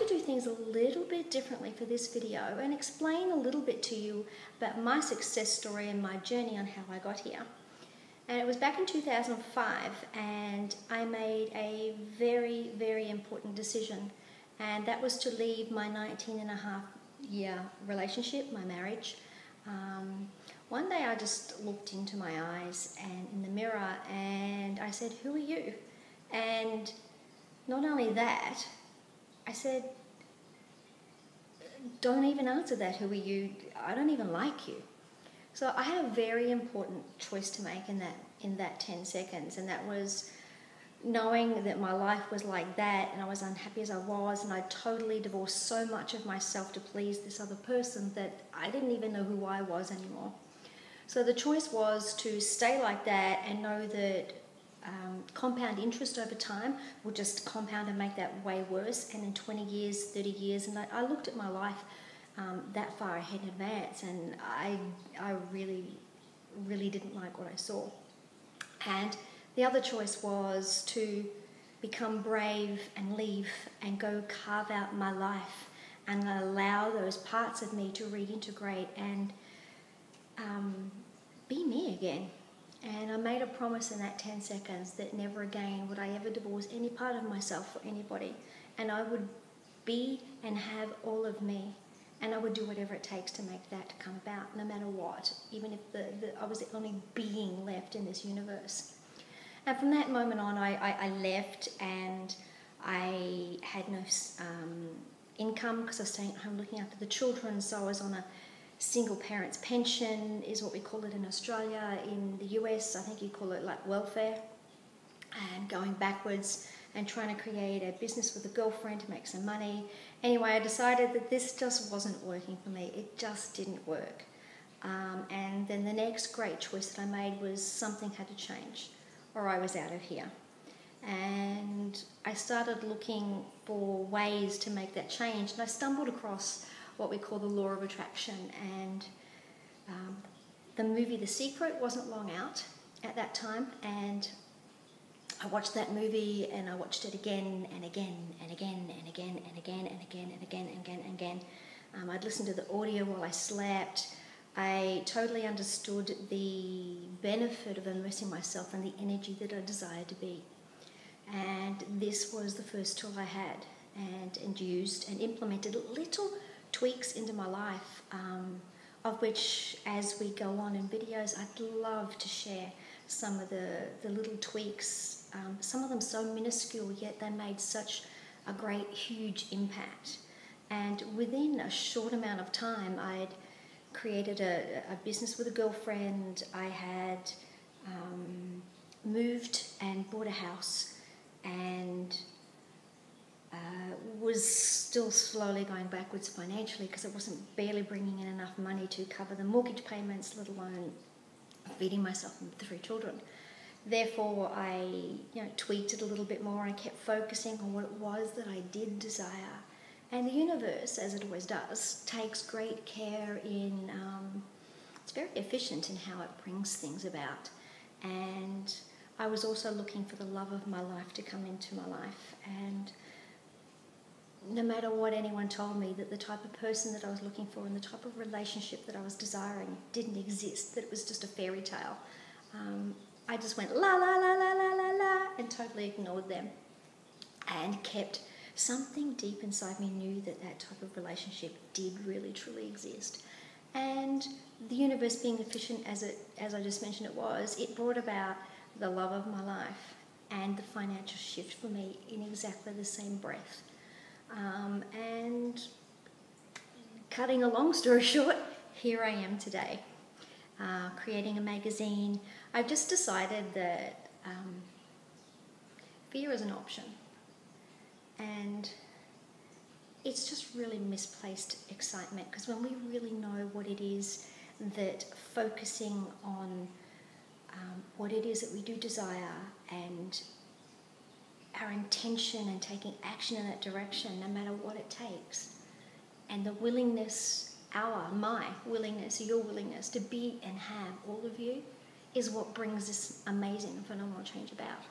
to do things a little bit differently for this video and explain a little bit to you about my success story and my journey on how I got here. And it was back in 2005, and I made a very, very important decision, and that was to leave my 19-and-a-half-year relationship, my marriage. One day I just looked into my eyes and in the mirror and I said, "Who are you?" And not only that, I said, "Don't even answer that, who are you? I don't even like you." So I had a very important choice to make in that 10 seconds, and that was knowing that my life was like that and I was unhappy as I was, and I totally divorced so much of myself to please this other person that I didn't even know who I was anymore. So the choice was to stay like that and know that compound interest over time will just compound and make that way worse, and in 20 years, 30 years, and I looked at my life that far ahead in advance, and I really, really didn't like what I saw. And the other choice was to become brave and leave and go carve out my life and allow those parts of me to reintegrate and be me again. And I made a promise in that 10 seconds that never again would I ever divorce any part of myself for anybody, and I would be and have all of me, and I would do whatever it takes to make that come about, no matter what, even if I was the only being left in this universe. And from that moment on, I left, and I had no income because I was staying at home looking after the children, so I was on a single parent's pension, is what we call it in Australia. In the US, I think you call it like welfare, and going backwards and trying to create a business with a girlfriend to make some money. Anyway, I decided that this just wasn't working for me. It just didn't work. And then the next great choice that I made was something had to change, or I was out of here. And I started looking for ways to make that change, and I stumbled across what we call the law of attraction, and the movie The Secret wasn't long out at that time, and I watched that movie and I watched it again and again and again and again and again and again and again and again and again. I'd listen to the audio while I slept. I totally understood the benefit of immersing myself in the energy that I desired to be, and this was the first tool I had and used and implemented little tweaks into my life, of which, as we go on in videos, I'd love to share some of the little tweaks, some of them so minuscule, yet they made such a great, huge impact. And within a short amount of time, I'd created a business with a girlfriend. I had moved and bought a house, and was still slowly going backwards financially because it wasn't barely bringing in enough money to cover the mortgage payments, let alone feeding myself and the 3 children. Therefore, I tweaked it a little bit more, and I kept focusing on what it was that I did desire. And the universe, as it always does, takes great care in, it's very efficient in how it brings things about. And I was also looking for the love of my life to come into my life, and no matter what anyone told me, that the type of person that I was looking for and the type of relationship that I was desiring didn't exist, that it was just a fairy tale, I just went la la la la la la la and totally ignored them, and kept something deep inside me knew that that type of relationship did really truly exist. And the universe, being efficient as I just mentioned it brought about the love of my life and the financial shift for me in exactly the same breath. And cutting a long story short, here I am today, creating a magazine. I've just decided that fear is an option, and it's just really misplaced excitement, because when we really know what it is, that focusing on what it is that we do desire and our intention and taking action in that direction, no matter what it takes, and the willingness, my willingness, your willingness to be and have all of you, is what brings this amazing and phenomenal change about.